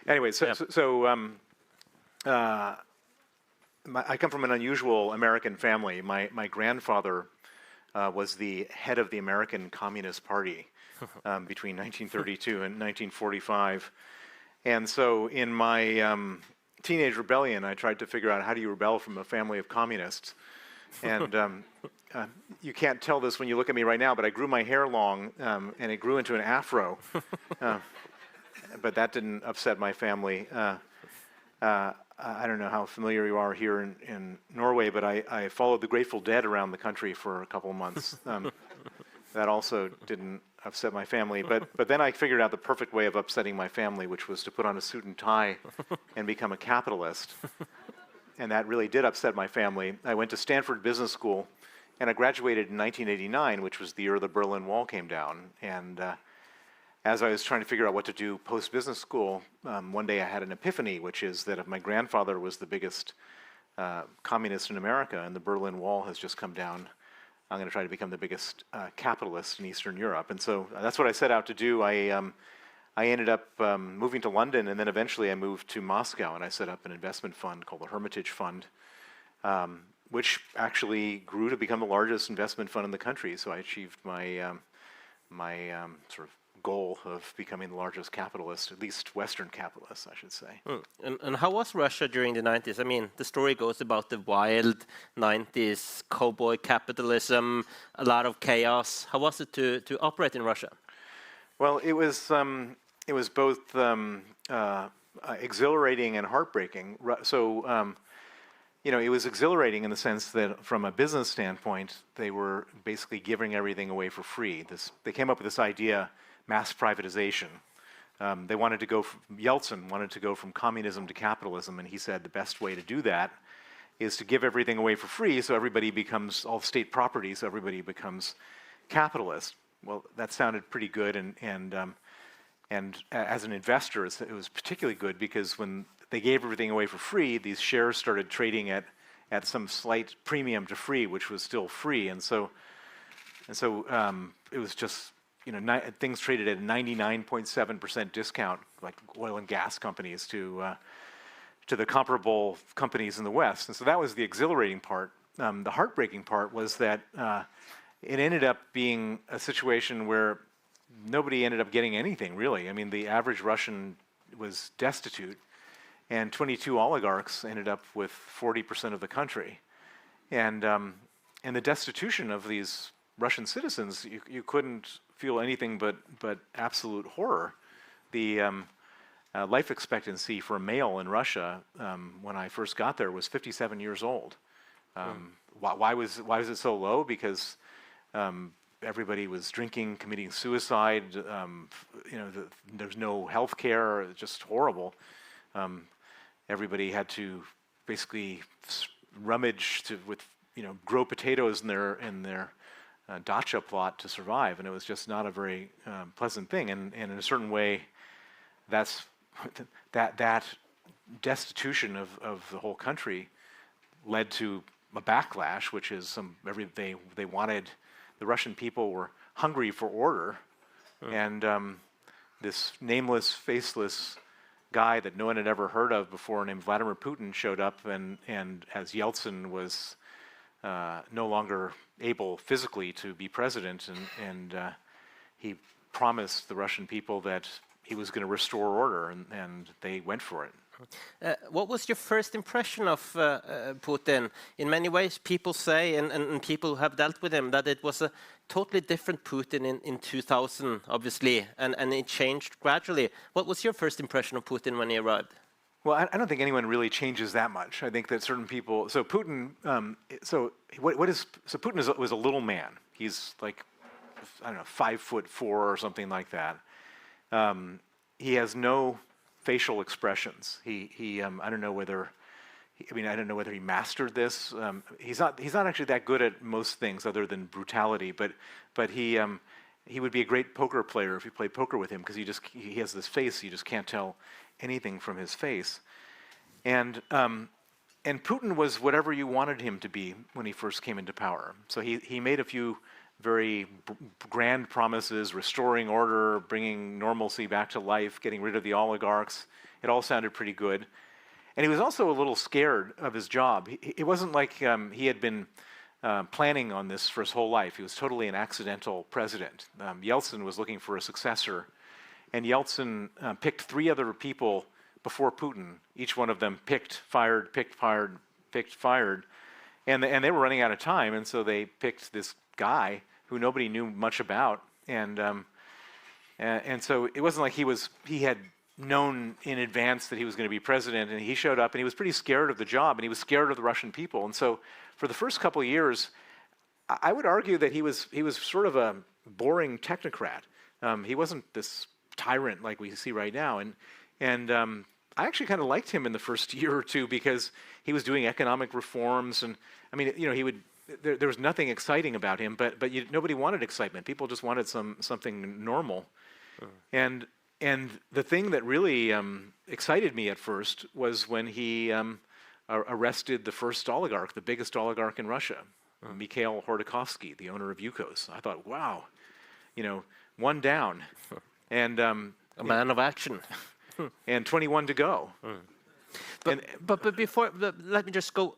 Anyway, I come from an unusual American family. My grandfather was the head of the American Communist Party between 1932 and 1945. And so in my teenage rebellion, I tried to figure out how do you rebel from a family of communists. And you can't tell this when you look at me right now, but I grew my hair long, and it grew into an afro. But that didn't upset my family. I don't know how familiar you are here in Norway, but I followed the Grateful Dead around the country for a couple of months. That also didn't upset my family. But then I figured out the perfect way of upsetting my family, which was to put on a suit and tie and become a capitalist. And that really did upset my family. I went to Stanford Business School, and I graduated in 1989, which was the year the Berlin Wall came down. And as I was trying to figure out what to do post-business school, one day I had an epiphany, which is that if my grandfather was the biggest communist in America and the Berlin Wall has just come down, I'm going to try to become the biggest capitalist in Eastern Europe. And so that's what I set out to do. I ended up moving to London, and then eventually I moved to Moscow, and I set up an investment fund called the Hermitage Fund, which actually grew to become the largest investment fund in the country. So I achieved my sort of goal of becoming the largest capitalist, at least Western capitalist, I should say. And how was Russia during the 90s? I mean, the story goes about the wild 90s, cowboy capitalism, a lot of chaos. How was it to operate in Russia? Well, it was both exhilarating and heartbreaking. So, it was exhilarating in the sense that from a business standpoint, they were basically giving everything away for free. They came up with this idea, mass privatization. They wanted to Yeltsin wanted to go from communism to capitalism, and he said the best way to do that is to give everything away for free so everybody becomes all state property, so everybody becomes capitalist. Well, that sounded pretty good, and as an investor, it was particularly good because when they gave everything away for free, these shares started trading at some slight premium to free, which was still free, and so it was just things traded at a 99.7% discount, like oil and gas companies to the comparable companies in the West, and so that was the exhilarating part. The heartbreaking part was that it ended up being a situation where nobody ended up getting anything, really. I mean, the average Russian was destitute, and 22 oligarchs ended up with 40% of the country. And the destitution of these Russian citizens, you couldn't feel anything but absolute horror. The life expectancy for a male in Russia, when I first got there, was 57 years old. Why was it so low? Because everybody was drinking, committing suicide. There's no health care. Just horrible. Everybody had to basically rummage grow potatoes in their dacha plot to survive, and it was just not a very pleasant thing. And in a certain way, that destitution of the whole country led to a backlash, which is they wanted. The Russian people were hungry for order, and this nameless, faceless guy that no one had ever heard of before, named Vladimir Putin, showed up, and as Yeltsin was no longer able physically to be president, and he promised the Russian people that he was going to restore order, and they went for it. What was your first impression of Putin? In many ways, people say, and people have dealt with him, that it was a totally different Putin in 2000, obviously, and it changed gradually. What was your first impression of Putin when he arrived? Well, I don't think anyone really changes that much. I think that certain people. So Putin. Putin was a little man. He's like, I don't know, 5'4" or something like that. He has no facial expressions. I don't know whether he mastered this. He's not actually that good at most things other than brutality. But he would be a great poker player if you played poker with him, because he has this face, you just can't tell anything from his face. And Putin was whatever you wanted him to be when he first came into power. So he made a few very grand promises, restoring order, bringing normalcy back to life, getting rid of the oligarchs, It all sounded pretty good. And he was also a little scared of his job. It wasn't like he had been planning on this for his whole life. He was totally an accidental president. Yeltsin was looking for a successor, and Yeltsin picked 3 other people before Putin. Each one of them picked, fired, picked, fired, picked, fired. And they were running out of time, and so they picked this guy who nobody knew much about. And so it wasn't like he had known in advance that he was going to be president, and he showed up, and he was pretty scared of the job, and he was scared of the Russian people. And so for the first couple of years, I would argue that he was sort of a boring technocrat. He wasn't this tyrant like we see right now. And I actually kind of liked him in the first year or two because he was doing economic reforms, and I mean, he would. There was nothing exciting about him, but nobody wanted excitement. People just wanted something normal. And the thing that really excited me at first was when he arrested the first oligarch, the biggest oligarch in Russia, Mikhail Khodorkovsky, the owner of Yukos. I thought, wow, one down, and a man of action, and 21 to go. But before, let me just go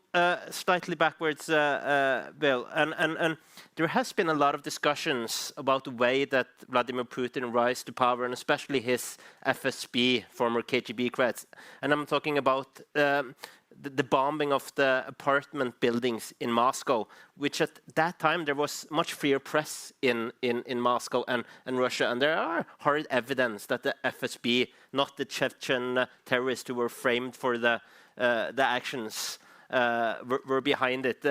slightly backwards, Bill. And there has been a lot of discussions about the way that Vladimir Putin rise to power, and especially his FSB, former KGB creds. And I'm talking about the bombing of the apartment buildings in Moscow, which at that time there was much freer press in Moscow and Russia, and there are hard evidence that the FSB, not the Chechen terrorists who were framed for the actions, were behind it.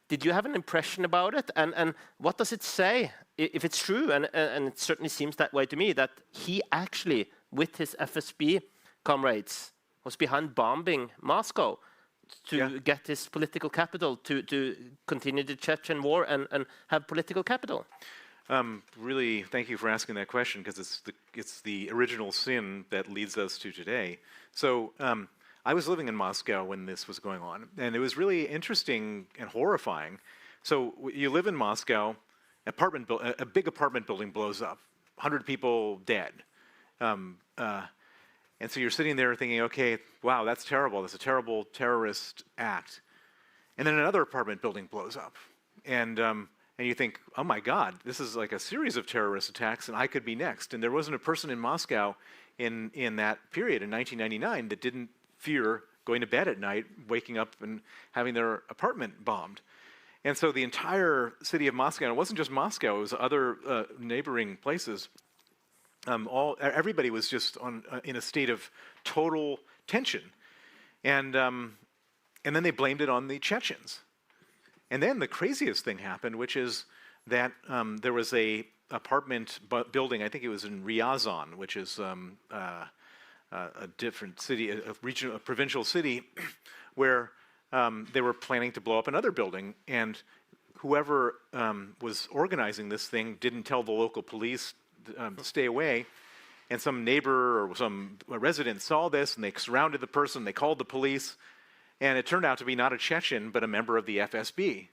Did you have an impression about it, and what does it say, if it's true? And it certainly seems that way to me, that he actually, with his FSB comrades, was behind bombing Moscow to get his political capital, to continue the Chechen war and have political capital. Really, thank you for asking that question, because it's the original sin that leads us to today. So I was living in Moscow when this was going on, and it was really interesting and horrifying. So you live in Moscow, a big apartment building blows up, 100 people dead. And so you're sitting there thinking, okay, wow, that's terrible. That's a terrible terrorist act. And then another apartment building blows up. And you think, oh my God, this is like a series of terrorist attacks, and I could be next. And there wasn't a person in Moscow in that period, in 1999, that didn't fear going to bed at night, waking up and having their apartment bombed. And so the entire city of Moscow, and it wasn't just Moscow, it was other neighboring places, everybody was just in a state of total tension, and then they blamed it on the Chechens. And then the craziest thing happened, which is that there was a apartment building. I think it was in Ryazan, which is a different city, a provincial city, where they were planning to blow up another building, and whoever was organizing this thing didn't tell the local police to stay away, and some neighbor or some resident saw this, and they surrounded the person. They called the police, and it turned out to be not a Chechen but a member of the FSB.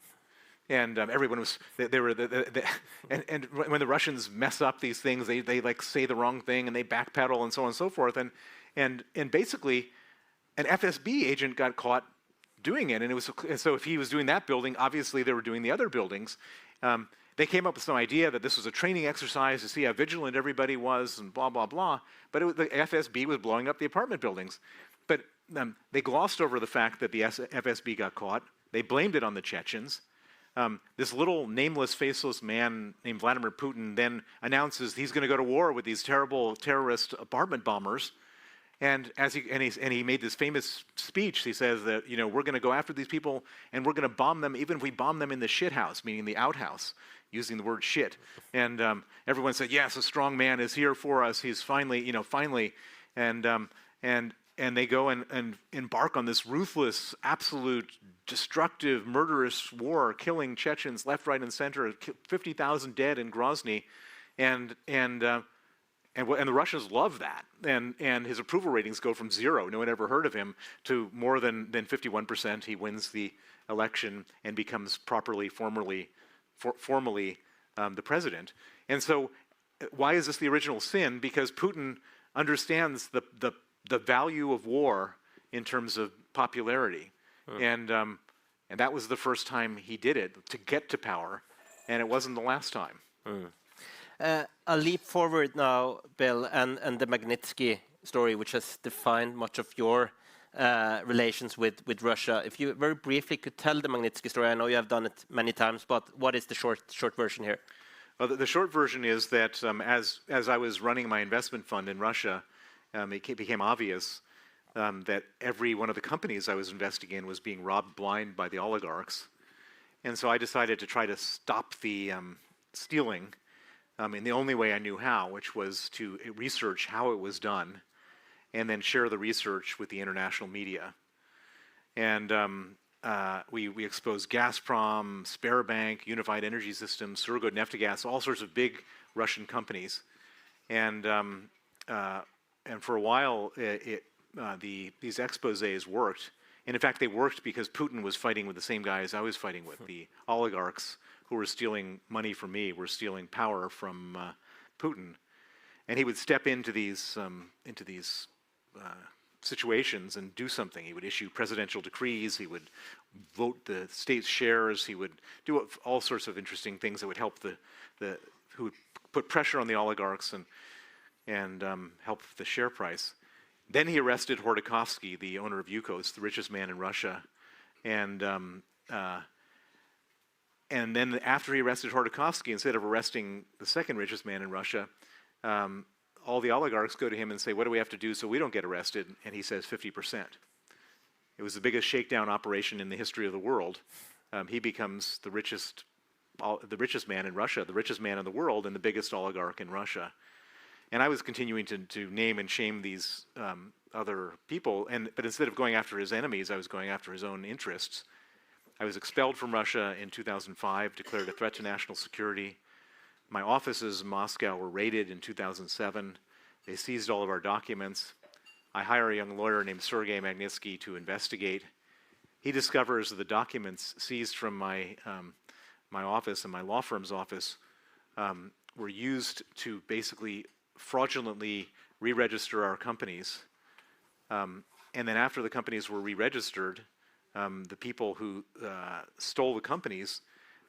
And everyone was and when the Russians mess up these things, they like say the wrong thing and they backpedal and so on and so forth, and basically an FSB agent got caught doing it, and so if he was doing that building, obviously they were doing the other buildings. They came up with some idea that this was a training exercise to see how vigilant everybody was and blah, blah, blah. But the FSB was blowing up the apartment buildings. But they glossed over the fact that the FSB got caught. They blamed it on the Chechens. This little nameless, faceless man named Vladimir Putin then announces he's going to go to war with these terrible terrorist apartment bombers. And he made this famous speech. He says that, we're going to go after these people and we're going to bomb them, even if we bomb them in the shit house, meaning the outhouse, using the word shit. And everyone said, yes, a strong man is here for us. He's finally. And they go and embark on this ruthless, absolute, destructive, murderous war, killing Chechens left, right, and center, 50,000 dead in Grozny, and the Russians love that, and his approval ratings go from 0, no one ever heard of him, to more than 51%. He wins the election and becomes formally the president. And so, why is this the original sin? Because Putin understands the the value of war in terms of popularity. And that was the first time he did it, to get to power, and it wasn't the last time. I'll leap forward now, Bill, and the Magnitsky story, which has defined much of your relations with Russia. If you very briefly could tell the Magnitsky story, I know you have done it many times, but what is the short version here? Well, the short version is that as I was running my investment fund in Russia, it became obvious that every one of the companies I was investing in was being robbed blind by the oligarchs. And so I decided to try to stop the stealing in the only way I knew how, which was to research how it was done and then share the research with the international media. And we exposed Gazprom, Sberbank, Unified Energy Systems, Surgutneftegas, all sorts of big Russian companies. And for a while, these exposés worked. And in fact, they worked because Putin was fighting with the same guys I was fighting with. The oligarchs who were stealing money from me were stealing power from Putin. And he would step into these situations and do something. He would issue presidential decrees. He would vote the state's shares. He would do all sorts of interesting things that would help who would put pressure on the oligarchs and help the share price. Then he arrested Khodorkovsky, the owner of Yukos, the richest man in Russia, and then after he arrested Khodorkovsky, instead of arresting the second richest man in Russia, all the oligarchs go to him and say, "What do we have to do so we don't get arrested?" And he says 50%. It was the biggest shakedown operation in the history of the world. He becomes the richest man in Russia, the richest man in the world, and the biggest oligarch in Russia. And I was continuing to name and shame these other people, but instead of going after his enemies, I was going after his own interests. I was expelled from Russia in 2005, declared a threat to national security. My offices in Moscow were raided in 2007. They seized all of our documents. I hire a young lawyer named Sergei Magnitsky to investigate. He discovers that the documents seized from my office and my law firm's office were used to basically fraudulently re-register our companies. And then after the companies were re-registered, the people who stole the companies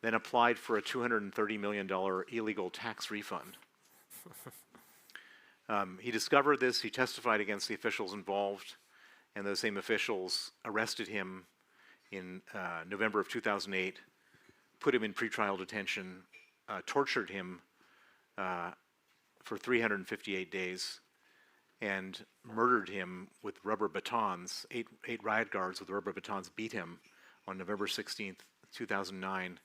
then applied for a $230 million illegal tax refund. He discovered this, he testified against the officials involved, and those same officials arrested him in November of 2008, put him in pretrial detention, tortured him for 358 days, and murdered him with rubber batons. Eight riot guards with rubber batons beat him on November 16th, 2009,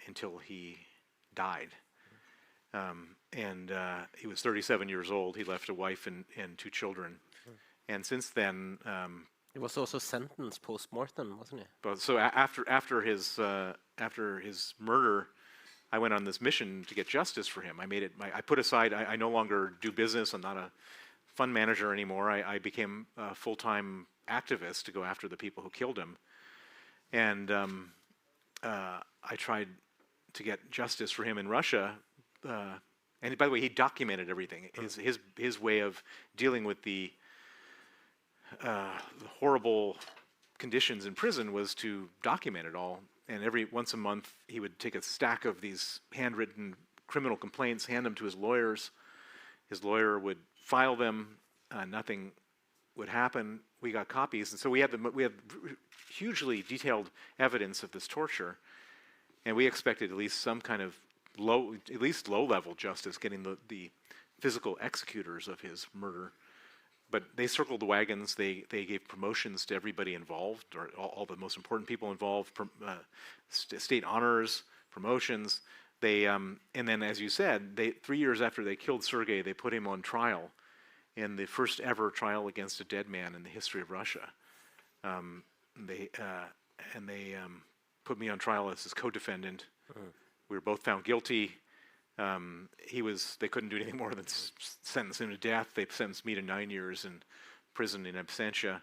until he died. He was 37 years old. He left a wife and two children. And since then... he was also sentenced post-mortem, wasn't he? But so after his murder, I went on this mission to get justice for him. I put aside, I no longer do business. I'm not a fund manager anymore. I became a full-time activist to go after the people who killed him. And I tried to get justice for him in Russia. And by the way, he documented everything. His way of dealing with the horrible conditions in prison was to document it all. And once a month, he would take a stack of these handwritten criminal complaints, hand them to his lawyers. His lawyer would file them. Nothing would happen. We got copies, and so we had hugely detailed evidence of this torture, and we expected at least some kind of low-level justice, getting the physical executors of his murder. But they circled the wagons. They gave promotions to everybody involved, or all the most important people involved, state honors, promotions. And then, as you said, 3 years after they killed Sergei, they put him on trial in the first ever trial against a dead man in the history of Russia. They put me on trial as his co-defendant. We were both found guilty. They couldn't do anything more than sentence him to death. They sentenced me to 9 years in prison in absentia.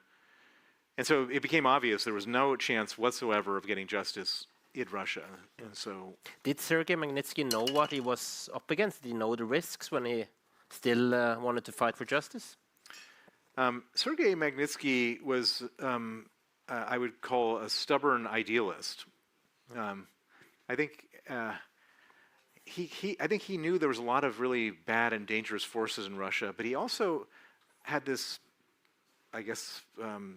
And so it became obvious there was no chance whatsoever of getting justice in Russia. And so, did Sergei Magnitsky know what he was up against? Did he know the risks when he still wanted to fight for justice? Sergei Magnitsky was, I would call, a stubborn idealist. I think I think he knew there was a lot of really bad and dangerous forces in Russia, but he also had this, I guess,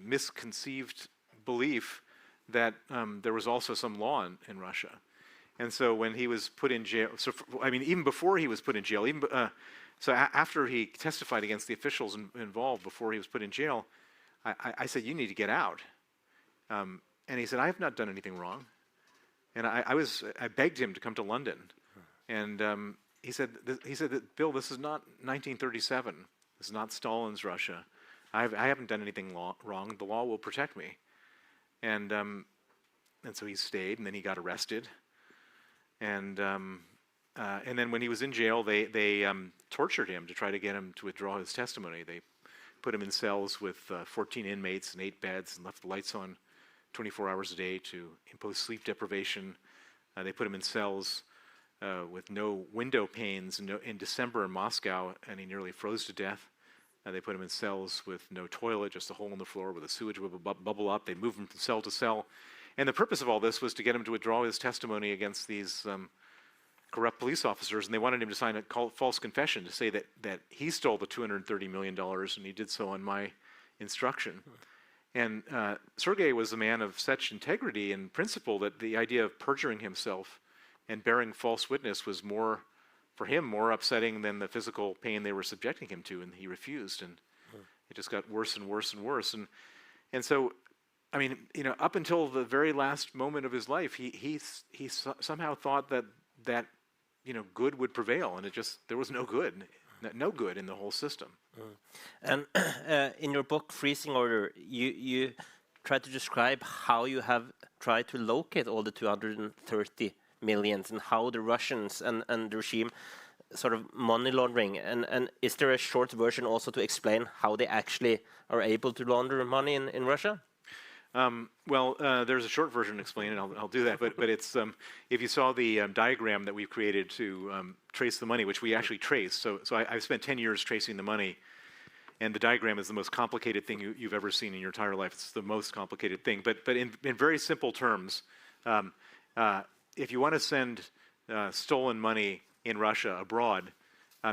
misconceived belief that there was also some law in Russia. And so when he was put in jail, I mean, even before he was put in jail, after he testified against the officials involved before he was put in jail, I said, you need to get out. And he said, I have not done anything wrong. And I begged him to come to London. And he said, Bill, this is not 1937. This is not Stalin's Russia. I haven't done anything wrong. The law will protect me. And so he stayed, and then he got arrested. And then when he was in jail, they tortured him to try to get him to withdraw his testimony. They put him in cells with 14 inmates and 8 beds and left the lights on 24 hours a day to impose sleep deprivation. They put him in cells with no window panes in December in Moscow, and he nearly froze to death. They put him in cells with no toilet, just a hole in the floor with a sewage bubble up. They moved him from cell to cell. And the purpose of all this was to get him to withdraw his testimony against these corrupt police officers, and they wanted him to sign a false confession to say that he stole the $230 million, and he did so on my instruction. And Sergei was a man of such integrity and principle that the idea of perjuring himself and bearing false witness was for him, more upsetting than the physical pain they were subjecting him to, and he refused, and it just got worse and worse and worse. And so, I mean, up until the very last moment of his life, he somehow thought that good would prevail, and there was no good in the whole system. And in your book, Freezing Order, you try to describe how you have tried to locate all the 230 millions and how the Russians and the regime sort of money laundering. And is there a short version also to explain how they actually are able to launder money in Russia? There's a short version to explain it. I'll do that. But it's if you saw the diagram that we've created to trace the money, which we actually trace. So I've spent 10 years tracing the money, and the diagram is the most complicated thing you've ever seen in your entire life. It's the most complicated thing. But in very simple terms, if you want to send stolen money in Russia abroad,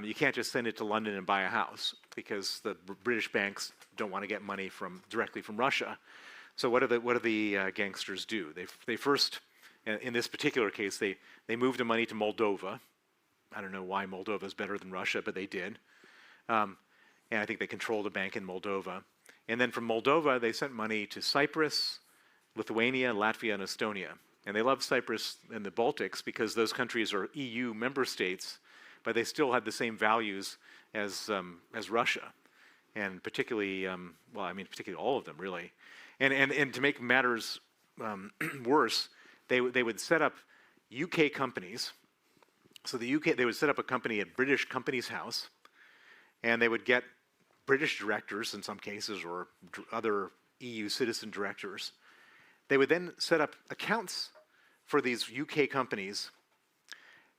you can't just send it to London and buy a house, because the British banks don't want to get money directly from Russia. So what do the gangsters do? They first, in this particular case, they moved the money to Moldova. I don't know why Moldova is better than Russia, but they did. And I think they controlled a bank in Moldova. And then from Moldova, they sent money to Cyprus, Lithuania, Latvia, and Estonia. And they love Cyprus and the Baltics because those countries are EU member states, but they still had the same values as Russia, and particularly, particularly all of them, really. And to make matters worse, they would set up UK companies. So they would set up a company at British Companies House, and they would get British directors in some cases, or other EU citizen directors. They would then set up accounts for these UK companies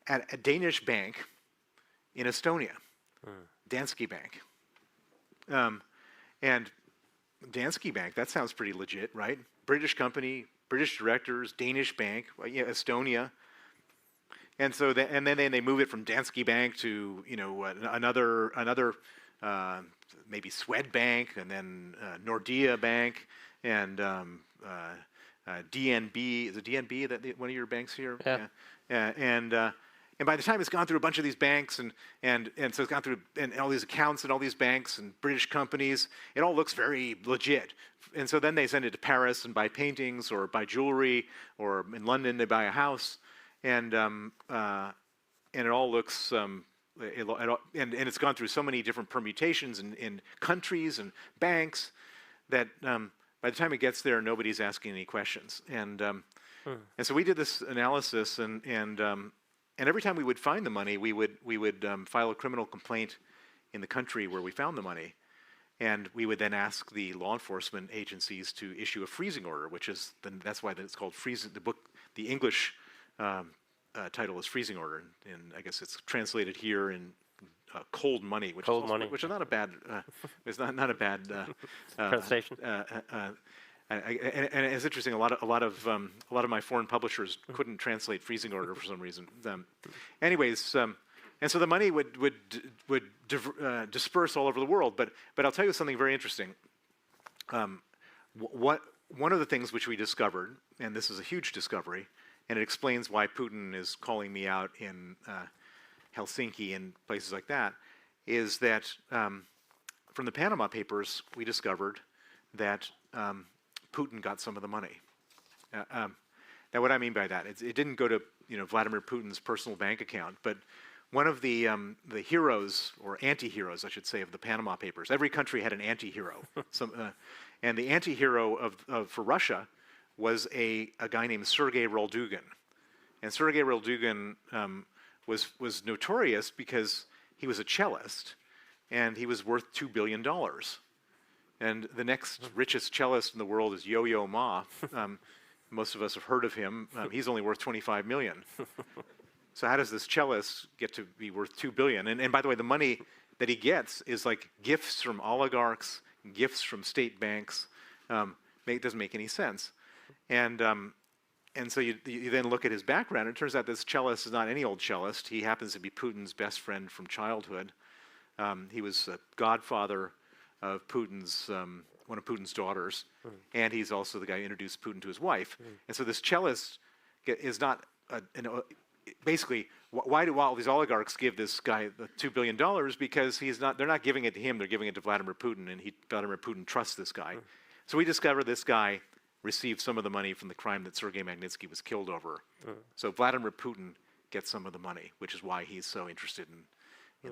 at a Danish bank in Estonia, Danske Bank. And Danske Bank, that sounds pretty legit, right? British company, British directors, Danish bank, Estonia. And so, then they move it from Danske Bank to another maybe Swedbank, and then Nordea Bank, and DNB. Is it DNB that one of your banks here? Yeah. And by the time it's gone through a bunch of these banks, and so it's gone through and all these accounts and all these banks and British companies, it all looks very legit. And so then they send it to Paris and buy paintings or buy jewelry, or in London they buy a house, and it all looks and it's gone through so many different permutations in countries and banks that by the time it gets there, nobody's asking any questions. And so we did this analysis, and every time we would find the money, we would file a criminal complaint in the country where we found the money, and we would then ask the law enforcement agencies to issue a freezing order, that's why it's called freezing. The English title is freezing order, and I guess it's translated here in cold money, which Cold is also, money. which is not a bad is not a bad Translation. and it's interesting. A lot of my foreign publishers couldn't translate freezing order for some reason. Anyways, and so the money would disperse all over the world. But I'll tell you something very interesting. One of the things which we discovered, and this is a huge discovery, and it explains why Putin is calling me out in Helsinki and places like that, is that from the Panama Papers, we discovered that Putin got some of the money. Now, what I mean by that, it didn't go to Vladimir Putin's personal bank account, but one of the heroes, or anti-heroes, I should say, of the Panama Papers. Every country had an anti-hero, and the anti-hero for Russia was a guy named Sergei Roldugin, and Sergei Roldugin was notorious because he was a cellist, and he was worth $2 billion. And the next richest cellist in the world is Yo-Yo Ma. Most of us have heard of him. He's only worth 25 million. So how does this cellist get to be worth 2 billion? And by the way, the money that he gets is like gifts from oligarchs, gifts from state banks. It doesn't make any sense. And so you then look at his background. It turns out this cellist is not any old cellist. He happens to be Putin's best friend from childhood. He was a godfather of Putin's, one of Putin's daughters, and he's also the guy who introduced Putin to his wife. And so this cellist is not, basically, why do all these oligarchs give this guy the $2 billion? Because they're not giving it to him, they're giving it to Vladimir Putin, and Vladimir Putin trusts this guy. So we discovered this guy received some of the money from the crime that Sergei Magnitsky was killed over. So Vladimir Putin gets some of the money, which is why he's so interested in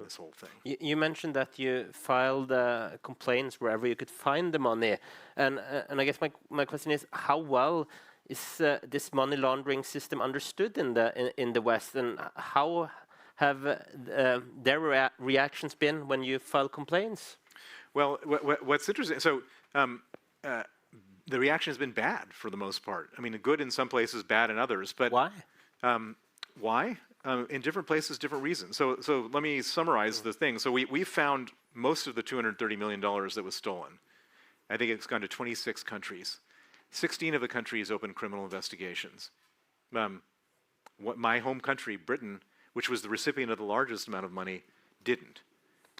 this whole thing. You mentioned that you filed complaints wherever you could find the money, and I guess my question is, how well is this money laundering system understood in the West, and how have their reactions been when you file complaints? Well, what's interesting, so the reaction has been bad for the most part. I mean, good in some places, bad in others. But why? Why? In different places, different reasons. So let me summarize the thing. So we found most of the $230 million that was stolen. I think it's gone to 26 countries. 16 of the countries opened criminal investigations. My home country, Britain, which was the recipient of the largest amount of money, didn't.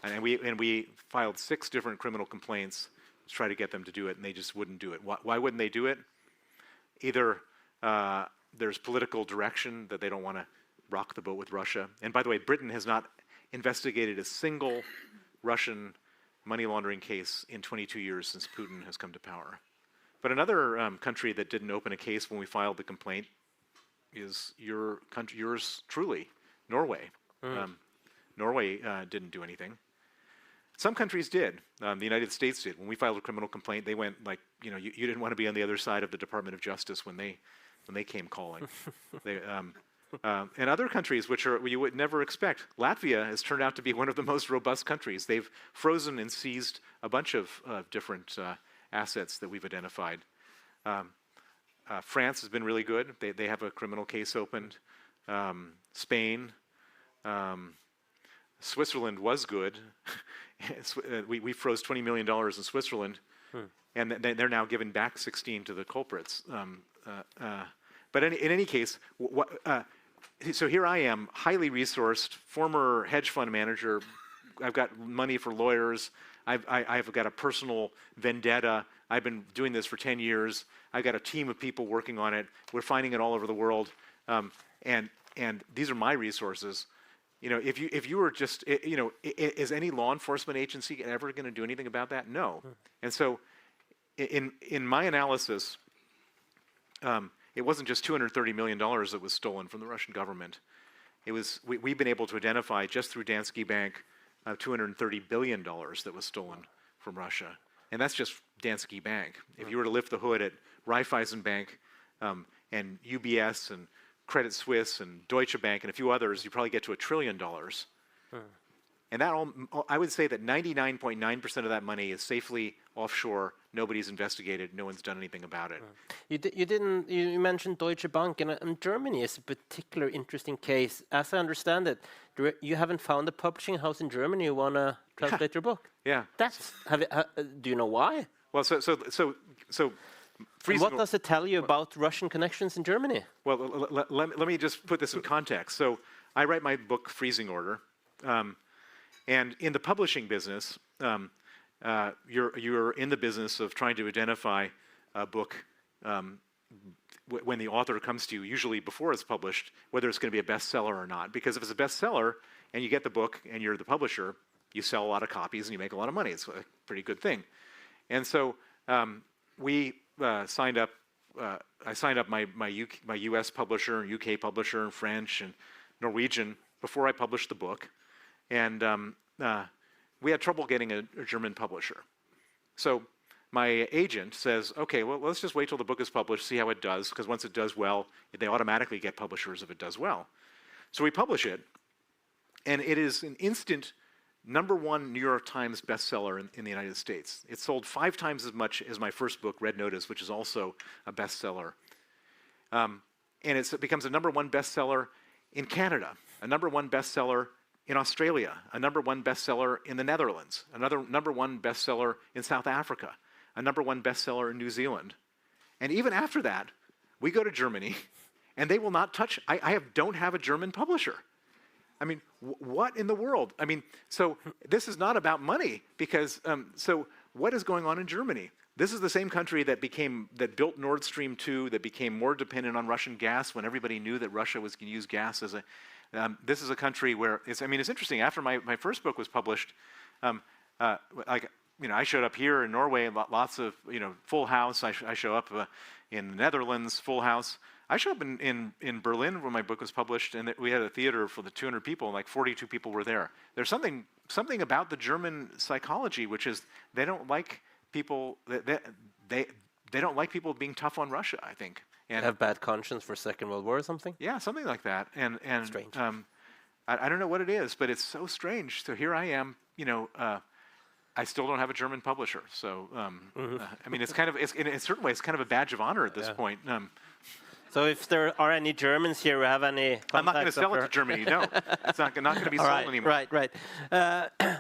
And we filed 6 different criminal complaints to try to get them to do it, and they just wouldn't do it. Why wouldn't they do it? Either there's political direction that they don't want to rock the boat with Russia. And by the way, Britain has not investigated a single Russian money laundering case in 22 years since Putin has come to power. But another country that didn't open a case when we filed the complaint is yours truly, Norway. Norway didn't do anything. Some countries did. The United States did. When we filed a criminal complaint, they went like, you didn't want to be on the other side of the Department of Justice when they came calling. And other countries, which you would never expect. Latvia has turned out to be one of the most robust countries. They've frozen and seized a bunch of different assets that we've identified. France has been really good. They have a criminal case opened. Spain. Switzerland was good. We froze $20 million in Switzerland, and they're now giving back 16 to the culprits. But in any case, so here I am, highly resourced, former hedge fund manager. I've got money for lawyers. I've got a personal vendetta. I've been doing this for 10 years. I've got a team of people working on it. We're finding it all over the world, and these are my resources. If you were just, is any law enforcement agency ever going to do anything about that? No. And so, in my analysis, it wasn't just $230 million that was stolen from the Russian government. It was we've been able to identify just through Danske Bank $230 billion that was stolen from Russia, and that's just Danske Bank. If you were to lift the hood at Raiffeisen Bank and UBS and Credit Suisse and Deutsche Bank and a few others, you probably get to $1 trillion. And that I would say that 99.9% of that money is safely offshore. Nobody's investigated. No one's done anything about it. You mentioned Deutsche Bank, and Germany is a particular interesting case. As I understand it, you haven't found a publishing house in Germany who want to translate your book. Yeah. Do you know why? Well, And what does it tell you about Russian connections in Germany? Well, let me just put this in context. So I write my book, Freezing Order. And in the publishing business, you're in the business of trying to identify a book when the author comes to you, usually before it's published, whether it's going to be a bestseller or not. Because if it's a bestseller and you get the book and you're the publisher, you sell a lot of copies and you make a lot of money. It's a pretty good thing. And so we signed up. I signed up my U.S. publisher, U.K. publisher, and French and Norwegian before I published the book. And we had trouble getting a German publisher. So my agent says, okay, well, let's just wait till the book is published, see how it does, because once it does well, they automatically get publishers if it does well. So we publish it, and it is an instant #1 New York Times bestseller in the United States. It sold 5 times as much as my first book, Red Notice, which is also a bestseller. And it becomes a #1 bestseller in Canada, a #1 bestseller in Australia, a #1 bestseller in the Netherlands, another #1 bestseller in South Africa, a #1 bestseller in New Zealand. And even after that, we go to Germany, and they will not touch. I don't have a German publisher. I mean, what in the world? I mean, so this is not about money, because so what is going on in Germany? This is the same country that built Nord Stream 2, that became more dependent on Russian gas when everybody knew that Russia was going to use gas as a. This is a country where it's interesting. After my first book was published, I showed up here in Norway, lots of full house. I show up in the Netherlands, full house. I showed up in Berlin when my book was published, and we had a theater for the 200 people, and like 42 people were there. There's something about the German psychology, which is they don't like people. They don't like people being tough on Russia, I think. And have bad conscience for Second World War or something? Yeah, something like that. And strange. I don't know what it is, but it's so strange. So here I am, I still don't have a German publisher. So in a certain way, it's kind of a badge of honor at this point. So if there are any Germans here who have any contacts, I'm not going to sell it to Germany. No, it's not going to be sold anymore. Right.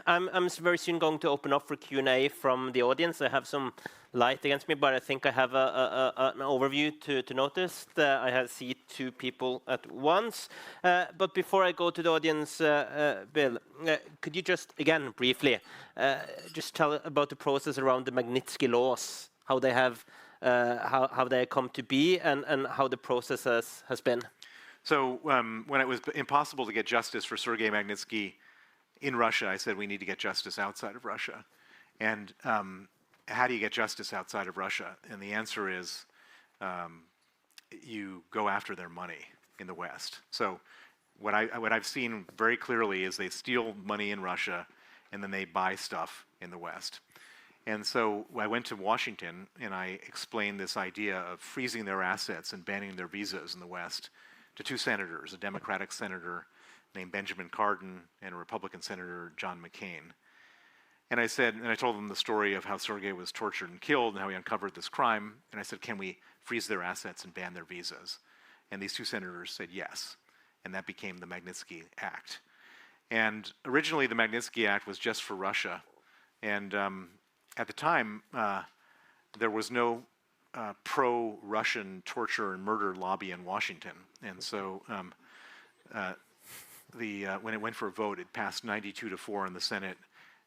I'm very soon going to open up for Q&A from the audience. I have some light against me, but I think I have an overview to notice. I see 2 people at once. But before I go to the audience, Bill, could you just, again, briefly, just tell about the process around the Magnitsky laws, how they have how they come to be, and how the process has been? So when it was impossible to get justice for Sergei Magnitsky in Russia, I said we need to get justice outside of Russia. And how do you get justice outside of Russia? And the answer is you go after their money in the West. So what I've seen very clearly is they steal money in Russia, and then they buy stuff in the West. And so I went to Washington, and I explained this idea of freezing their assets and banning their visas in the West to 2 senators, a Democratic senator named Benjamin Cardin and a Republican senator, John McCain. And I told them the story of how Sergei was tortured and killed and how he uncovered this crime. And I said, can we freeze their assets and ban their visas? And these 2 senators said yes. And that became the Magnitsky Act. And originally, the Magnitsky Act was just for Russia. And at the time, there was no pro-Russian torture and murder lobby in Washington. And so when it went for a vote, it passed 92-4 in the Senate,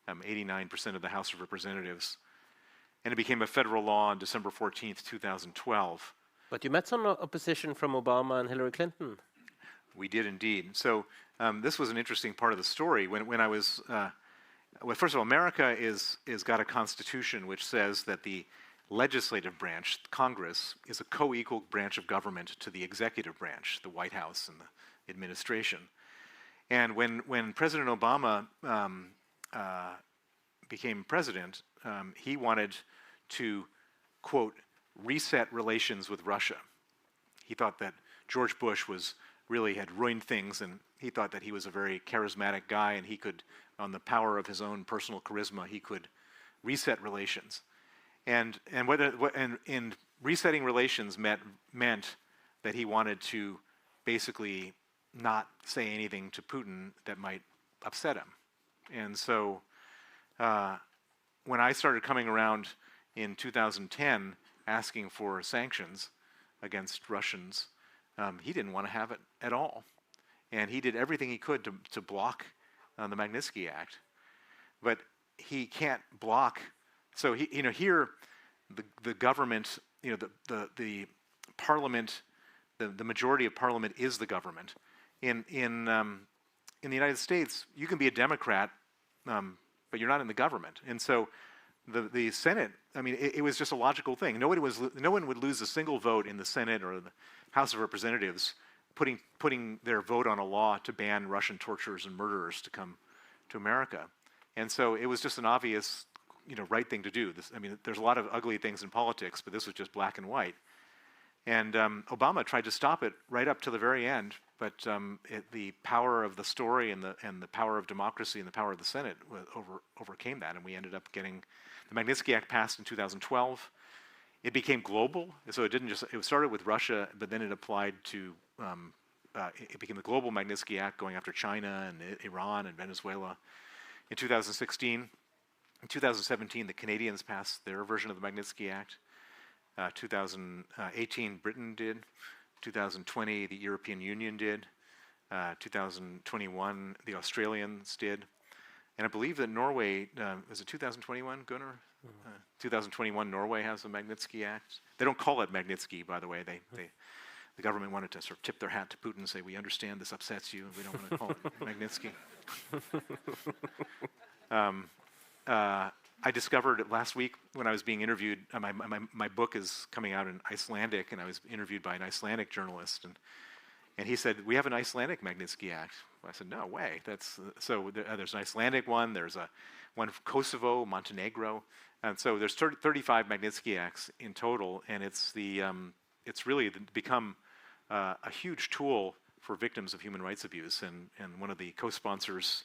89% of the House of Representatives. And it became a federal law on December 14th, 2012. But you met some opposition from Obama and Hillary Clinton. We did indeed. So this was an interesting part of the story. When I was... Well, first of all, America is got a constitution which says that the legislative branch, Congress, is a co-equal branch of government to the executive branch, the White House and the administration. And when President Obama became president, he wanted to, quote, reset relations with Russia. He thought that George Bush had ruined things, and he thought that he was a very charismatic guy and he could on the power of his own personal charisma, he could reset relations. And resetting relations meant that he wanted to basically not say anything to Putin that might upset him. And so when I started coming around in 2010 asking for sanctions against Russians, he didn't want to have it at all. And he did everything he could to block the Magnitsky Act. But he can't block. So here the government, the parliament, the majority of parliament is the government. In the United States, you can be a Democrat, but you're not in the government. And so the Senate, I mean, it was just a logical thing. No one would lose a single vote in the Senate or the House of Representatives putting their vote on a law to ban Russian torturers and murderers to come to America. And so it was just an obvious, right thing to do. I mean, there's a lot of ugly things in politics, but this was just black and white. And Obama tried to stop it right up to the very end, but the power of the story and the power of democracy and the power of the Senate overcame that, and we ended up getting the Magnitsky Act passed in 2012. It became global, so it started with Russia, but then it applied to, it became the global Magnitsky Act going after China and Iran and Venezuela in 2016. In 2017, the Canadians passed their version of the Magnitsky Act. 2018, Britain did. 2020, the European Union did. 2021, the Australians did. And I believe that Norway, is it 2021, Gunnar? 2021, Norway has the Magnitsky Act. They don't call it Magnitsky, by the way. The government wanted to sort of tip their hat to Putin and say, we understand this upsets you, we don't want to call it Magnitsky. I discovered last week when I was being interviewed, my book is coming out in Icelandic, and I was interviewed by an Icelandic journalist, and he said, we have an Icelandic Magnitsky Act. I said, no way. There's an Icelandic one, there's one for Kosovo, Montenegro, and so there's 35 Magnitsky Acts in total, and it's really become a huge tool for victims of human rights abuse, and one of the co-sponsors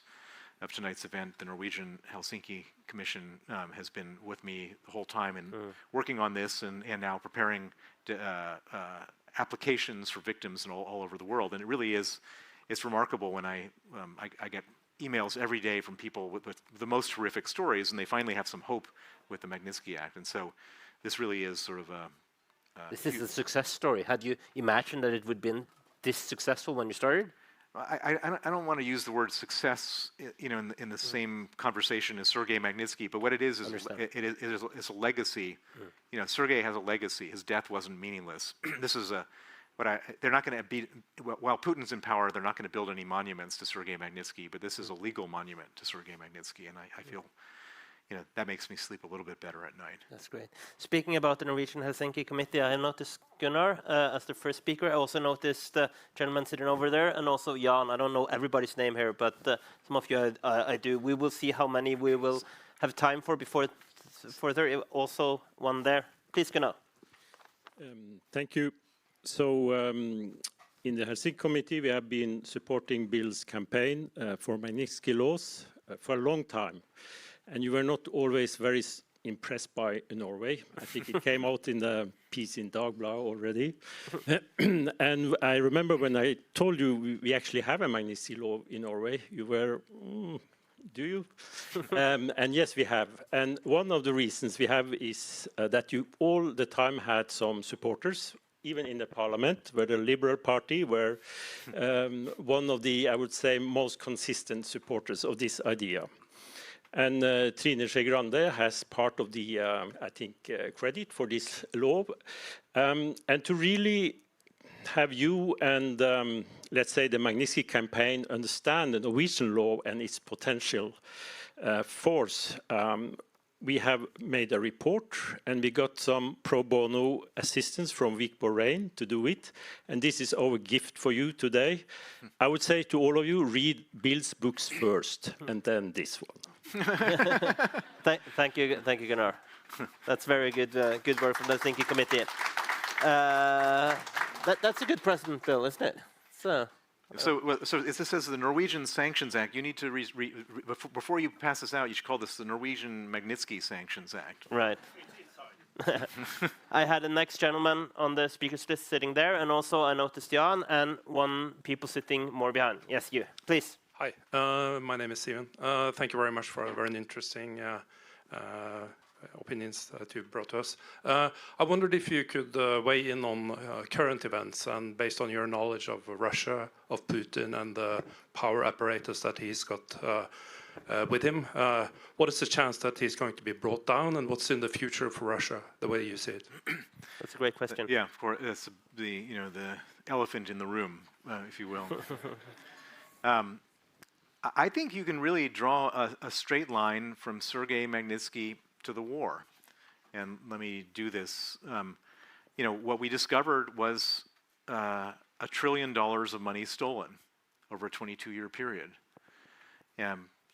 of tonight's event, the Norwegian Helsinki Commission, has been with me the whole time and working on this, and now preparing applications for victims all over the world. And it really is, it's remarkable when I get emails every day from people with the most horrific stories, and they finally have some hope with the Magnitsky Act. And so this really is sort of a... This is a success story. Had you imagined that it would be this successful when you started? I don't want to use the word success, in the same conversation as Sergei Magnitsky, but what it is it's a legacy. Sergei has a legacy. His death wasn't meaningless. This is they're not going to be, while Putin's in power, they're not going to build any monuments to Sergei Magnitsky, but this is a legal monument to Sergei Magnitsky, and I feel that makes me sleep a little bit better at night. That's great. Speaking about the Norwegian Helsinki Committee, I noticed Gunnar as the first speaker. I also noticed the gentleman sitting over there, and also Jan. I don't know everybody's name here, but some of you I do. We will see how many we will have time for before further. Also one there. Please, Gunnar. Thank you. So in the Helsinki Committee, we have been supporting Bill's campaign for Magnitsky laws for a long time. And you were not always very impressed by Norway. I think it came out in the piece in Dagbladet already. And I remember when I told you we actually have a Magnitsky law in Norway, you were, do you? And yes, we have. And one of the reasons we have is that you all the time had some supporters, even in the parliament, where the Liberal Party were one of the, I would say, most consistent supporters of this idea. And Trine Skei Grande has part of the, I think, credit for this law. And to really have you and, let's say, the Magnitsky campaign understand the Norwegian law and its potential force, we have made a report, and we got some pro bono assistance from Vic Borrain to do it. And this is our gift for you today. I would say to all of you, read Bill's books first, and then this one. Thank you, Gunnar. That's very good work from the Helsinki Committee. That's a good president, Bill, isn't it? So So this says the Norwegian Sanctions Act. You need to before you pass this out, you should call this the Norwegian Magnitsky Sanctions Act. Right. I had the next gentleman on the speakers list sitting there, and also I noticed Jan and one people sitting more behind. Yes, you, please. Hi, my name is Steven. Thank you very much for very interesting opinions that you brought to us. I wondered if you could weigh in on current events, and based on your knowledge of Russia, of Putin, and the power apparatus that he's got with him, what is the chance that he's going to be brought down, and what's in the future for Russia, the way you see it? That's a great question. Yeah, of course. That's the the elephant in the room, if you will. I think you can really draw a straight line from Sergei Magnitsky to the war, and let me do this. What we discovered was $1 trillion of money stolen over a 22-year period.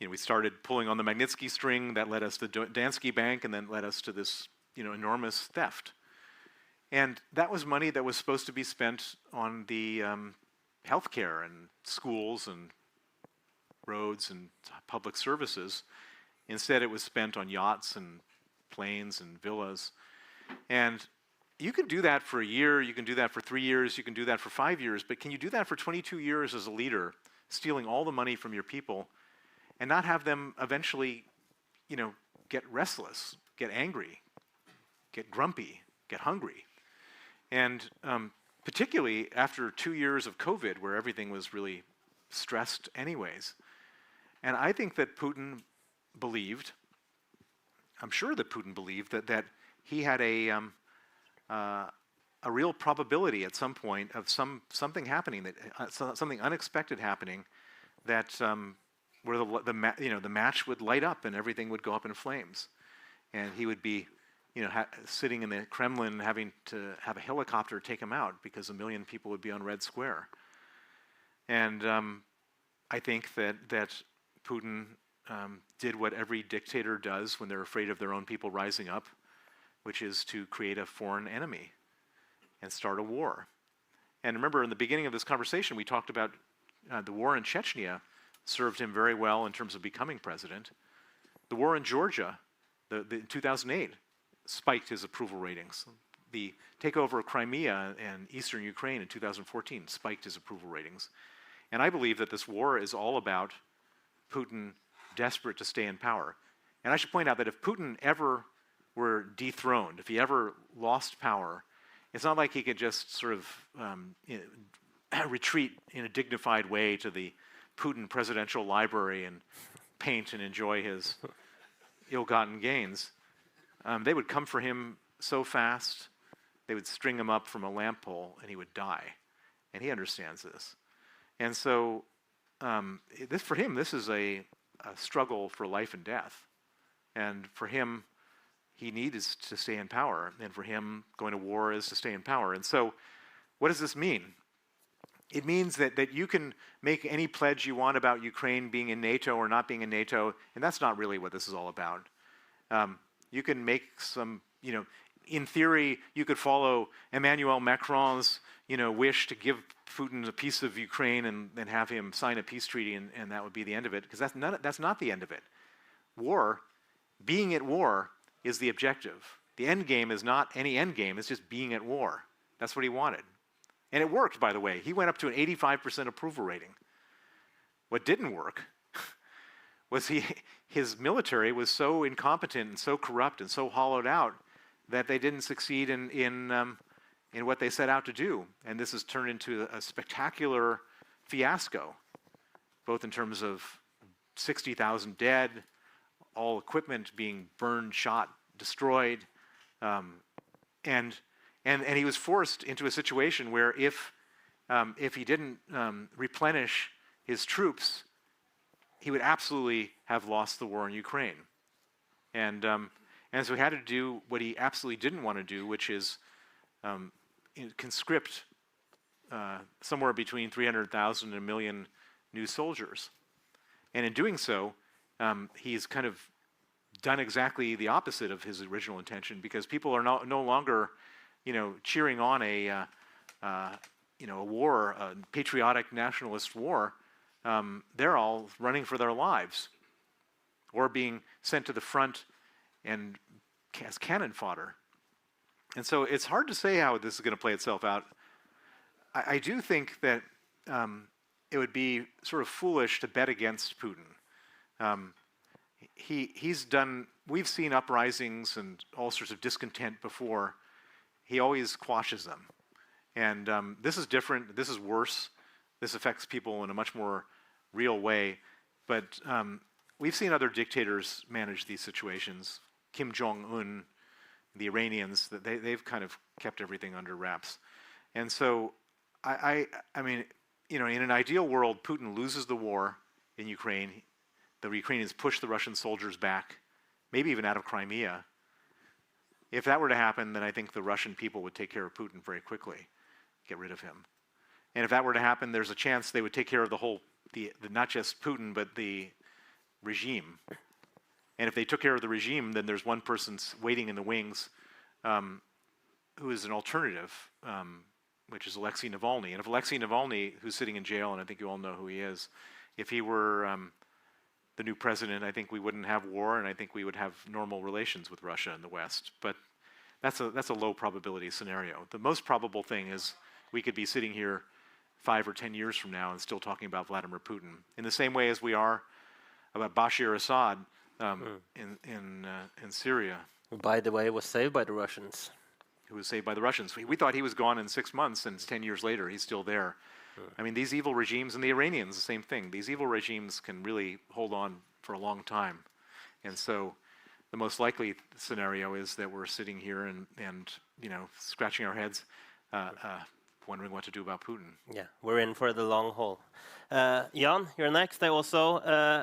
We started pulling on the Magnitsky string that led us to Danske Bank, and then led us to this enormous theft. And that was money that was supposed to be spent on the healthcare and schools and roads and public services. Instead, it was spent on yachts and planes and villas. And you can do that for a year, you can do that for 3 years, you can do that for 5 years, but can you do that for 22 years as a leader, stealing all the money from your people, and not have them eventually, get restless, get angry, get grumpy, get hungry? And particularly after 2 years of COVID, where everything was really stressed anyways. And I think that Putin believed, I'm sure that Putin believed that he had a real probability at some point of something happening, that something unexpected happening, that where the match would light up and everything would go up in flames, and he would be sitting in the Kremlin having to have a helicopter take him out because 1 million people would be on Red Square. And I think that Putin did what every dictator does when they're afraid of their own people rising up, which is to create a foreign enemy and start a war. And remember, in the beginning of this conversation, we talked about the war in Chechnya served him very well in terms of becoming president. The war in Georgia, in 2008, spiked his approval ratings. The takeover of Crimea and eastern Ukraine in 2014 spiked his approval ratings. And I believe that this war is all about Putin desperate to stay in power. And I should point out that if Putin ever were dethroned, if he ever lost power, it's not like he could just sort of retreat in a dignified way to the Putin presidential library and paint and enjoy his ill-gotten gains. They would come for him so fast, they would string him up from a lamp pole and he would die. And he understands this. And so for him, this is a struggle for life and death. And for him, he needs to stay in power. And for him, going to war is to stay in power. And so what does this mean? It means that you can make any pledge you want about Ukraine being in NATO or not being in NATO, and that's not really what this is all about. You can make some, in theory, you could follow Emmanuel Macron's, wish to give Putin a piece of Ukraine and then have him sign a peace treaty, and that would be the end of it, because that's not the end of it. War, being at war, is the objective. The end game is not any end game, it's just being at war. That's what he wanted. And it worked, by the way. He went up to an 85% approval rating. What didn't work was his military was so incompetent and so corrupt and so hollowed out that they didn't succeed in what they set out to do. And this has turned into a spectacular fiasco, both in terms of 60,000 dead, all equipment being burned, shot, destroyed, and he was forced into a situation where if he didn't replenish his troops, he would absolutely have lost the war in Ukraine. And so he had to do what he absolutely didn't want to do, which is conscript somewhere between 300,000 and 1 million new soldiers. And in doing so, he's kind of done exactly the opposite of his original intention, because people are no longer cheering on a a war, a patriotic nationalist war, they're all running for their lives or being sent to the front and as cannon fodder. And so it's hard to say how this is going to play itself out. I do think that it would be sort of foolish to bet against Putin. We've seen uprisings and all sorts of discontent before. He always quashes them. And this is different, this is worse. This affects people in a much more real way. But we've seen other dictators manage these situations. Kim Jong-un, the Iranians, they've kind of kept everything under wraps. And so, I mean, in an ideal world, Putin loses the war in Ukraine. The Ukrainians push the Russian soldiers back, maybe even out of Crimea. If that were to happen, then I think the Russian people would take care of Putin very quickly, get rid of him. And if that were to happen, there's a chance they would take care of the whole, not just Putin, but the regime. And if they took care of the regime, then there's one person waiting in the wings who is an alternative, which is Alexei Navalny. And if Alexei Navalny, who's sitting in jail, and I think you all know who he is, if he were the new president, I think we wouldn't have war, and I think we would have normal relations with Russia and the West. But that's a low probability scenario. The most probable thing is we could be sitting here 5 or 10 years from now and still talking about Vladimir Putin, in the same way as we are about Bashar Assad in Syria. Who, by the way, was saved by the Russians. Who was saved by the Russians. We thought he was gone in 6 months, and 10 years later he's still there. I mean, these evil regimes, and the Iranians, the same thing. These evil regimes can really hold on for a long time. And so the most likely scenario is that we're sitting here and scratching our heads, wondering what to do about Putin. Yeah, we're in for the long haul. Jan, you're next. I also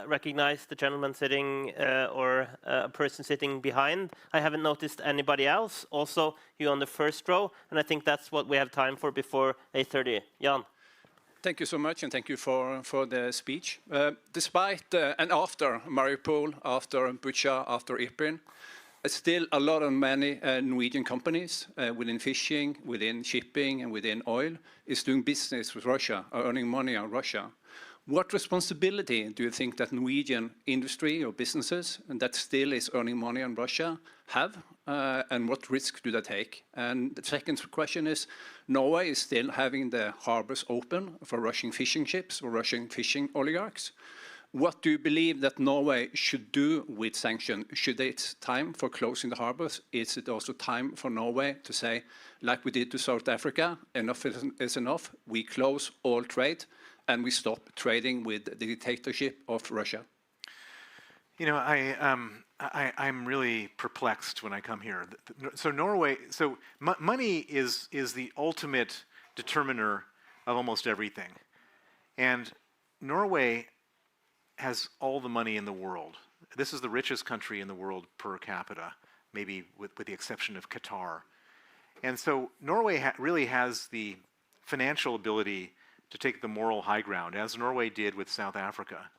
recognize the gentleman sitting or a person sitting behind. I haven't noticed anybody else. Also, you on the first row, and I think that's what we have time for before 8:30. Jan. Thank you so much, and thank you for the speech. Despite and after Mariupol, after Bucha, after Irpin, still a lot of many Norwegian companies within fishing, within shipping, and within oil is doing business with Russia, are earning money on Russia. What responsibility do you think that Norwegian industry or businesses that still is earning money on Russia have, and what risk do they take? And the second question is, Norway is still having the harbors open for Russian fishing ships or Russian fishing oligarchs. What do you believe that Norway should do with sanctions? Should it's time for closing the harbors? Is it also time for Norway to say, like we did to South Africa, enough is enough, we close all trade and we stop trading with the dictatorship of Russia? I'm really perplexed when I come here. So Norway, money is the ultimate determiner of almost everything. And Norway has all the money in the world. This is the richest country in the world per capita, maybe with the exception of Qatar. And so Norway really has the financial ability to take the moral high ground, as Norway did with South Africa.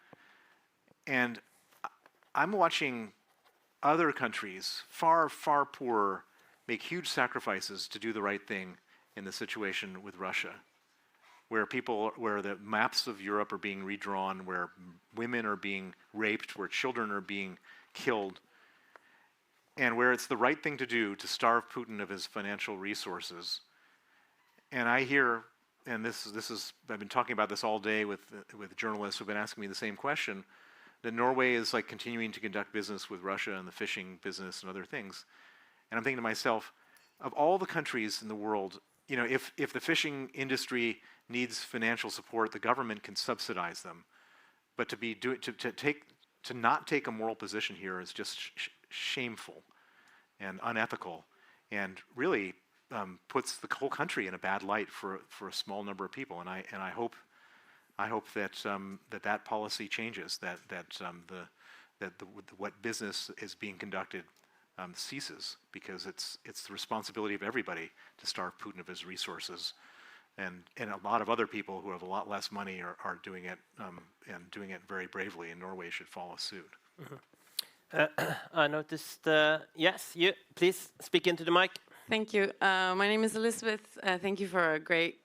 And I'm watching other countries, far, far poorer, make huge sacrifices to do the right thing in the situation with Russia, where the maps of Europe are being redrawn, where women are being raped, where children are being killed, and where it's the right thing to do to starve Putin of his financial resources. And I hear, and this is I've been talking about this all day with journalists who've been asking me the same question, that Norway is like continuing to conduct business with Russia and the fishing business and other things. And I'm thinking to myself, of all the countries in the world, if the fishing industry needs financial support, the government can subsidize them. But to not take a moral position here is just shameful and unethical, and really puts the whole country in a bad light for a small number of people. And I hope that policy changes, that what business is being conducted ceases, because it's the responsibility of everybody to starve Putin of his resources, and a lot of other people who have a lot less money are doing it, and doing it very bravely, and Norway should follow suit. I noticed, yes, you please speak into the mic. Thank you. My name is Elizabeth. Thank you for a great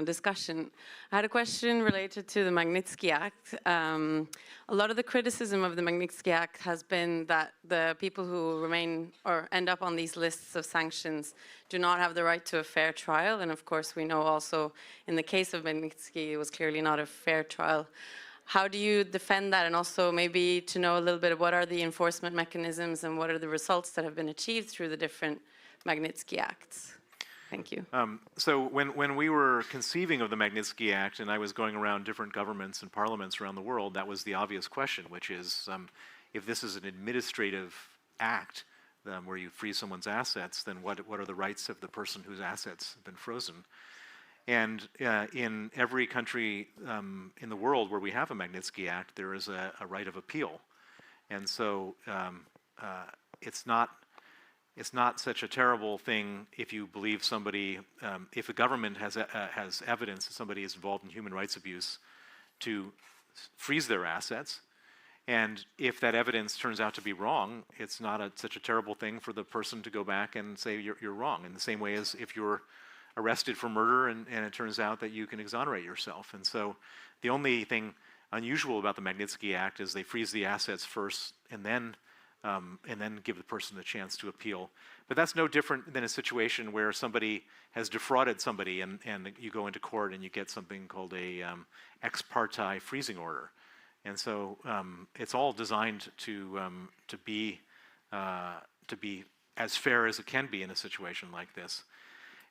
discussion. I had a question related to the Magnitsky Act. A lot of the criticism of the Magnitsky Act has been that the people who remain or end up on these lists of sanctions do not have the right to a fair trial. And of course, we know also in the case of Magnitsky, it was clearly not a fair trial. How do you defend that? And also maybe to know a little bit of what are the enforcement mechanisms and what are the results that have been achieved through the different Magnitsky Acts? Thank you. So when we were conceiving of the Magnitsky Act and I was going around different governments and parliaments around the world, that was the obvious question, which is if this is an administrative act where you freeze someone's assets, then what are the rights of the person whose assets have been frozen? And in every country in the world where we have a Magnitsky Act, there is a right of appeal. And so it's not such a terrible thing if you believe somebody, if a government has evidence that somebody is involved in human rights abuse, to freeze their assets. And if that evidence turns out to be wrong, it's not such a terrible thing for the person to go back and say you're wrong. In the same way as if you're arrested for murder and it turns out that you can exonerate yourself. And so the only thing unusual about the Magnitsky Act is they freeze the assets first and then give the person the chance to appeal. But that's no different than a situation where somebody has defrauded somebody and you go into court and you get something called a ex parte freezing order. And so it's all designed to be as fair as it can be in a situation like this.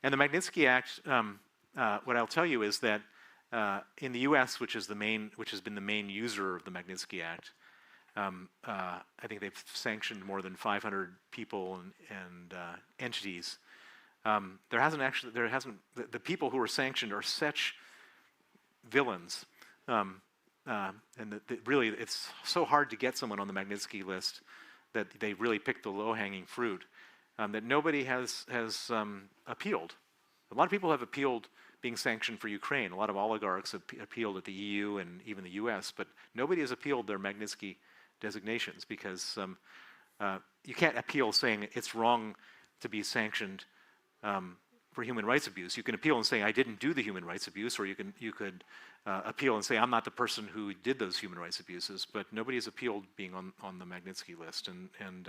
And the Magnitsky Act, what I'll tell you is that in the U.S., which has been the main user of the Magnitsky Act, I think they've sanctioned more than 500 people and entities. The people who are sanctioned are such villains, really it's so hard to get someone on the Magnitsky list that they really pick the low-hanging fruit. That nobody has appealed. A lot of people have appealed being sanctioned for Ukraine. A lot of oligarchs have appealed at the EU and even the US, but nobody has appealed their Magnitsky designations because you can't appeal saying it's wrong to be sanctioned for human rights abuse. You can appeal and say I didn't do the human rights abuse, or you could appeal and say I'm not the person who did those human rights abuses, but nobody has appealed being on the Magnitsky list. And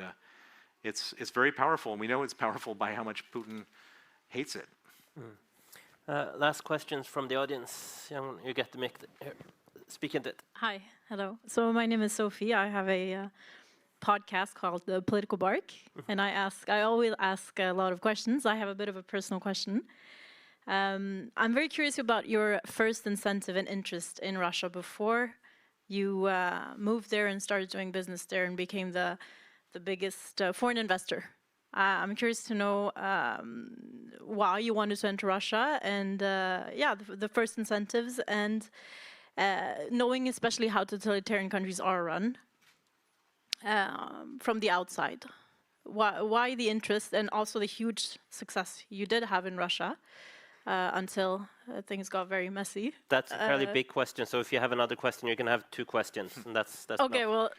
it's very powerful, and we know it's powerful by how much Putin hates it. Last questions from the audience. You get the mic here. Speak into it. Hi, hello. So my name is Sophie. I have a podcast called The Political Bark, and I always ask a lot of questions. I have a bit of a personal question. I'm very curious about your first incentive and interest in Russia before you moved there and started doing business there and became the biggest foreign investor. I'm curious to know why you wanted to enter Russia and the first incentives and knowing especially how totalitarian countries are run from the outside. Why the interest and also the huge success you did have in Russia until things got very messy. That's a fairly big question. So if you have another question, you're going to have two questions, and that's okay. Enough. Well,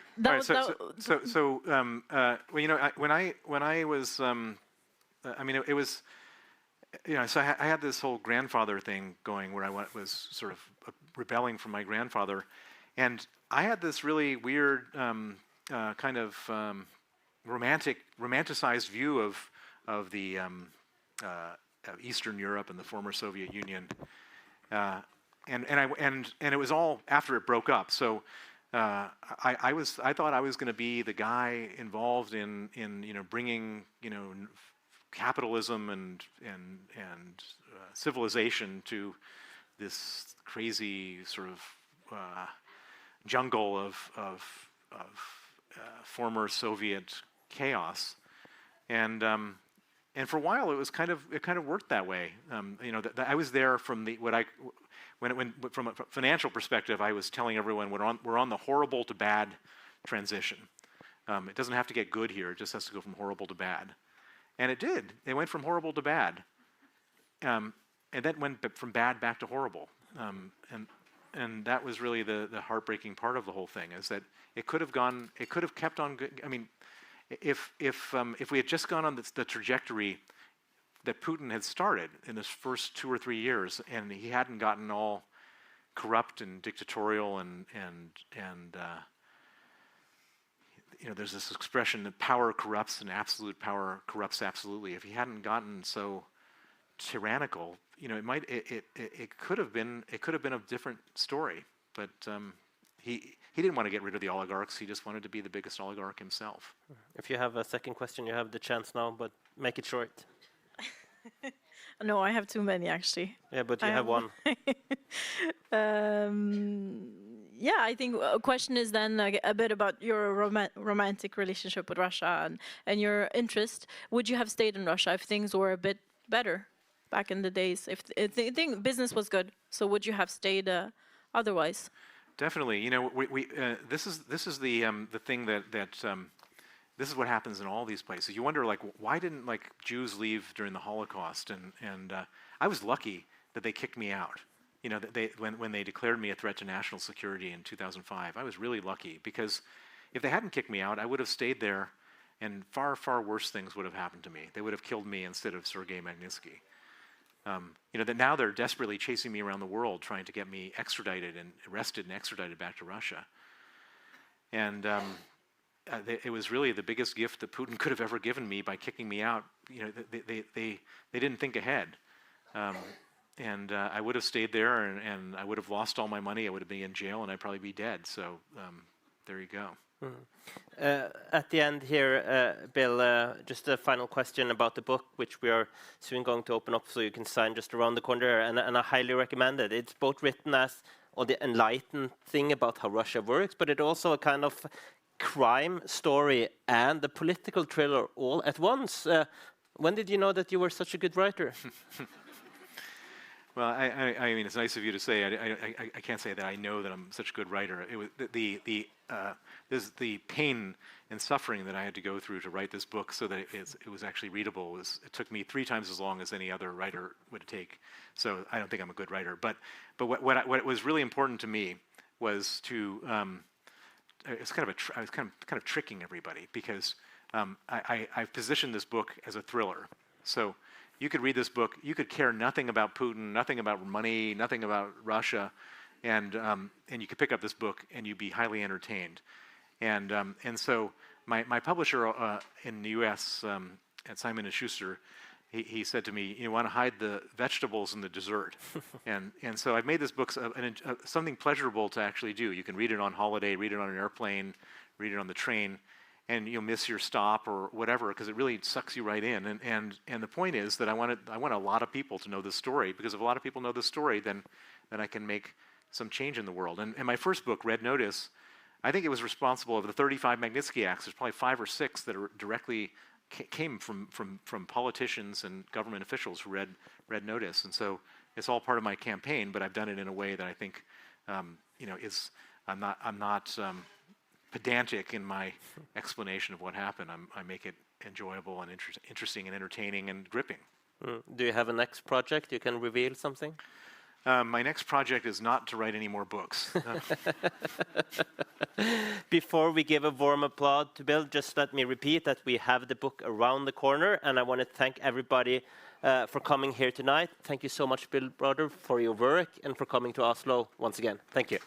Well, you know, when I was, I mean, it was, you know, so I had this whole grandfather thing going where I was sort of rebelling from my grandfather, and I had this really weird kind of romanticized view of the Eastern Europe and the former Soviet Union, and it was all after it broke up. So I thought I was going to be the guy involved in bringing capitalism and civilization to this crazy sort of jungle of former Soviet chaos, and for a while it kind of worked that way. I was there from from a financial perspective. I was telling everyone we're on the horrible to bad transition. It doesn't have to get good here; it just has to go from horrible to bad, and it did. It went from horrible to bad, and then went from bad back to horrible, and that was really the heartbreaking part of the whole thing, is that it could have kept on. I mean, if we had just gone on the trajectory that Putin had started in his first 2 or 3 years, and he hadn't gotten all corrupt and dictatorial and there's this expression that power corrupts and absolute power corrupts absolutely. If he hadn't gotten so tyrannical, it could have been a different story. But he didn't want to get rid of the oligarchs. He just wanted to be the biggest oligarch himself. If you have a second question, you have the chance now, but make it short. No, I have too many actually. Yeah, but you have one. Yeah, I think a question is then a bit about your romantic relationship with Russia and your interest. Would you have stayed in Russia if things were a bit better back in the days? If the thing business was good, so would you have stayed otherwise? Definitely. This is the thing that this is what happens in all these places. You wonder, like, why didn't Jews leave during the Holocaust? And I was lucky that they kicked me out. When they declared me a threat to national security in 2005, I was really lucky, because if they hadn't kicked me out, I would have stayed there, and far, far worse things would have happened to me. They would have killed me instead of Sergei Magnitsky. That now they're desperately chasing me around the world, trying to get me extradited and arrested and extradited back to Russia. And it was really the biggest gift that Putin could have ever given me by kicking me out. They didn't think ahead. And I would have stayed there, and I would have lost all my money. I would have been in jail, and I'd probably be dead. So there you go. At the end here, Bill, just a final question about the book, which we are soon going to open up so you can sign just around the corner, and I highly recommend it. It's both written as the enlightened thing about how Russia works, but it also a kind of crime story and a political thriller all at once. When did you know that you were such a good writer? Well, I mean, it's nice of you to say. I can't say that I know that I'm such a good writer. It was the pain and suffering that I had to go through to write this book so that it was actually readable. It took me 3 times as long as any other writer would take. So I don't think I'm a good writer. But what was really important to me was to I was kind of tricking everybody, because I positioned this book as a thriller. So you could read this book, you could care nothing about Putin, nothing about money, nothing about Russia, and you could pick up this book and you'd be highly entertained. And so my publisher in the U.S. At Simon & Schuster, he said to me, "You want to hide the vegetables in the dessert," and so I've made this book something pleasurable to actually do. You can read it on holiday, read it on an airplane, read it on the train, and you'll miss your stop or whatever, because it really sucks you right in. And the point is that I want a lot of people to know this story, because if a lot of people know this story, then I can make some change in the world. And my first book, Red Notice, I think it was responsible of the 35 Magnitsky Acts. There's probably 5 or 6 that are directly came from politicians and government officials who read Red Notice. And so it's all part of my campaign, but I've done it in a way that I think I'm not pedantic in my explanation of what happened. I make it enjoyable and interesting and entertaining and gripping. Do you have a next project? You can reveal something? My next project is not to write any more books. Before we give a warm applause to Bill, just let me repeat that we have the book around the corner, and I want to thank everybody for coming here tonight. Thank you so much, Bill Browder, for your work and for coming to Oslo once again. Thank you.